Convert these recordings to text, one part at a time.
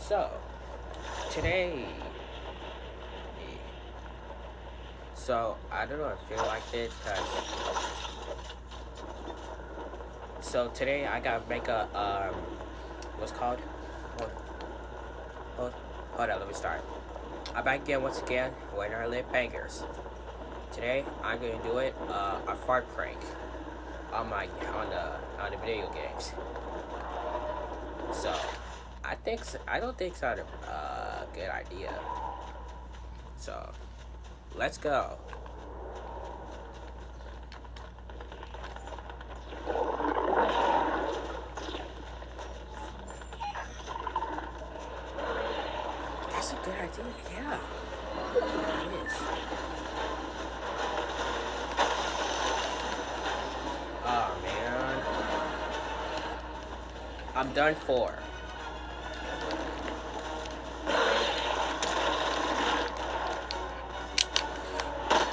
So, today, I don't know, I feel like this because, today I gotta make what's called? Hold, hold, hold on, let me start. I'm back again once again with our lit bangers. Today, I'm gonna do a fart prank on the video games. So, I don't think it's not a good idea. So, let's go. That's a good idea, yeah. It is. Oh man. I'm done for.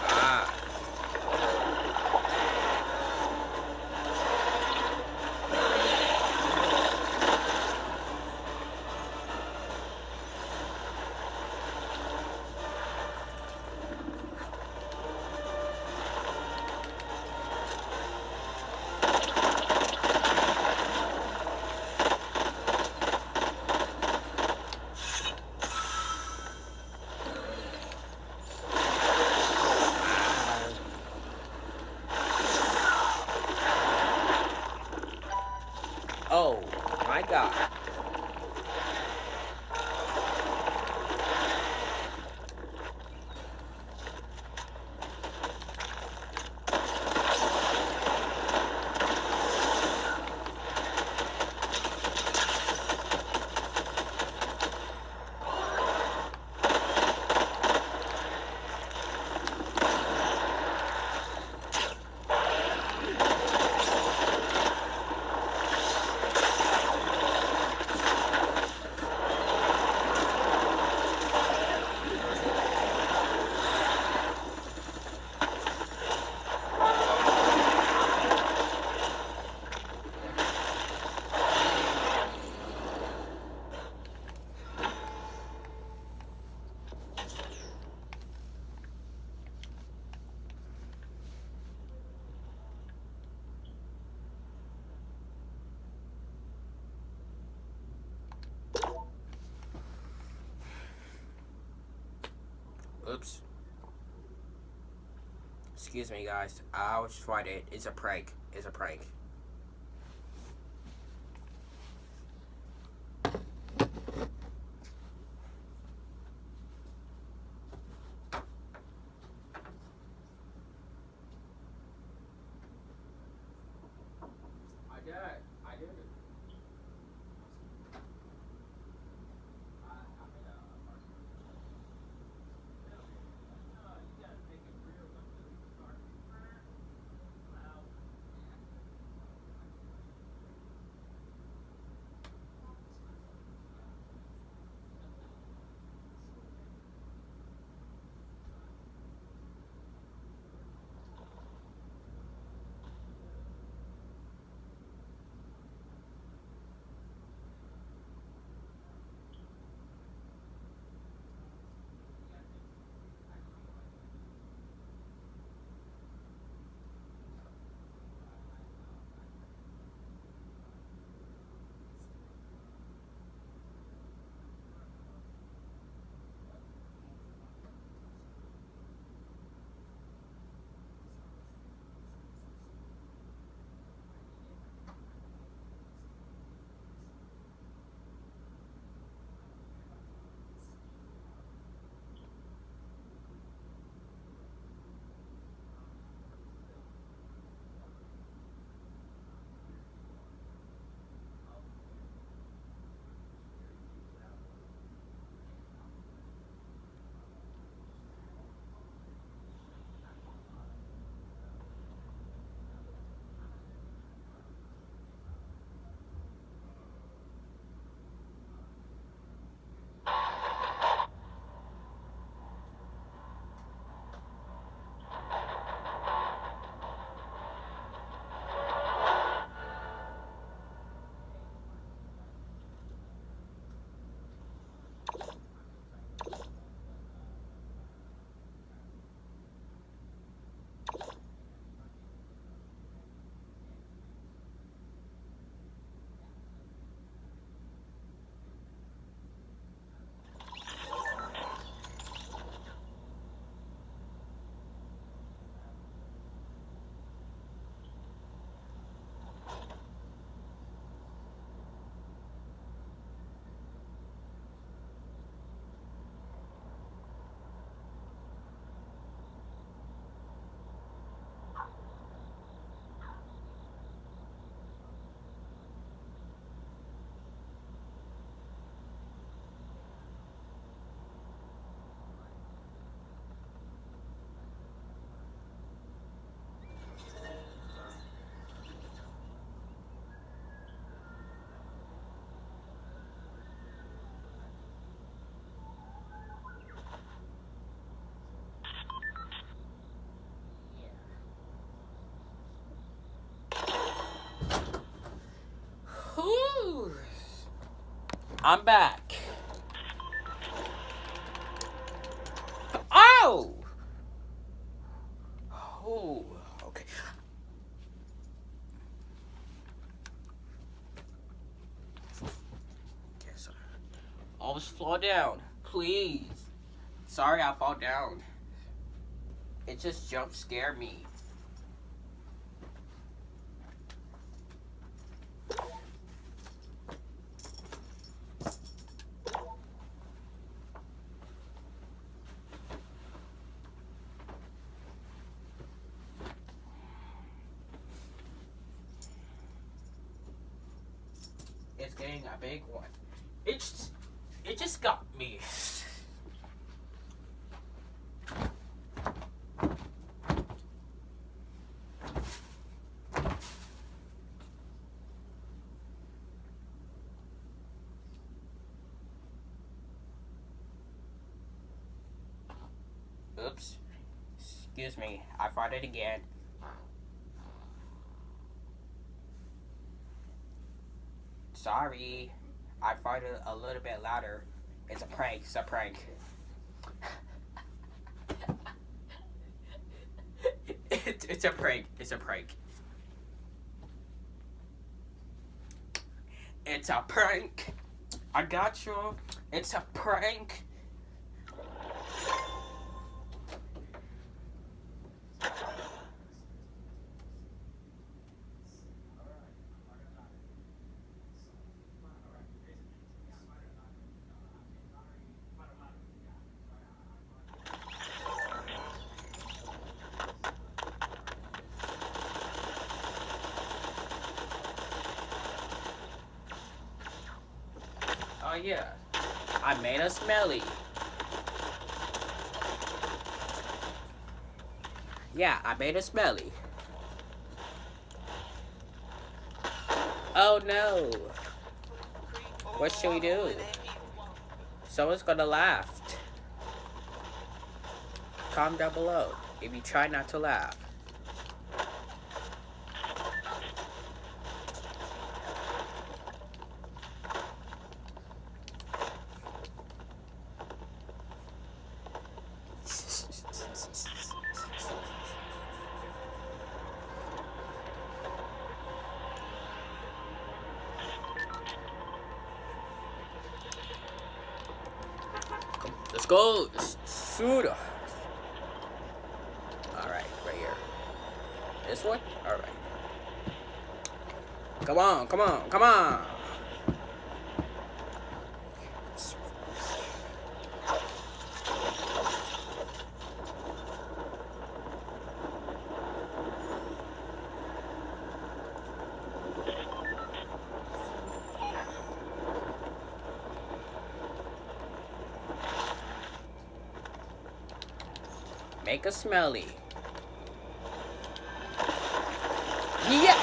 Ah. Ah. Oh my god. Oops. Excuse me, guys. I was farted. It's a prank. It's a prank. I did. I did it. I'm back. Oh! Oh, okay. Yes, always fall down, please. Sorry, I fall down. It just jump scared me. It's getting a big one. It just got me. Oops. Excuse me. I farted again. Sorry. I farted a little bit louder. It's a prank. It's a prank. It's a prank. It's a prank. It's a prank. I got you. It's a prank. Oh yeah, I made a smelly. Yeah, I made a smelly. Oh no. What should we do? Someone's gonna laugh. Comment down below if you try not to laugh. Let's go. Shoot. Alright, right here. This one? Alright. Come on, come on, come on. Make a smelly. Yeah.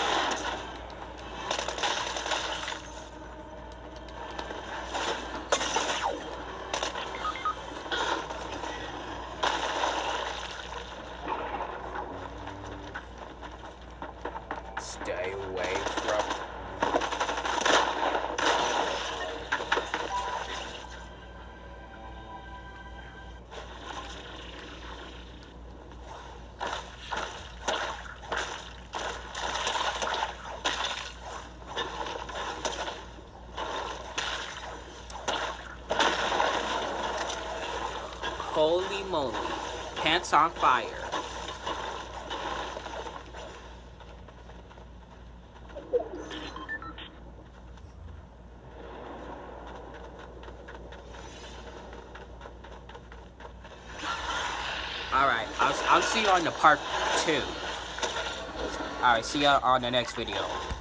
Stay away from. Holy moly. Pants on fire. Alright, I'll see you on the part 2. Alright, see you on the next video.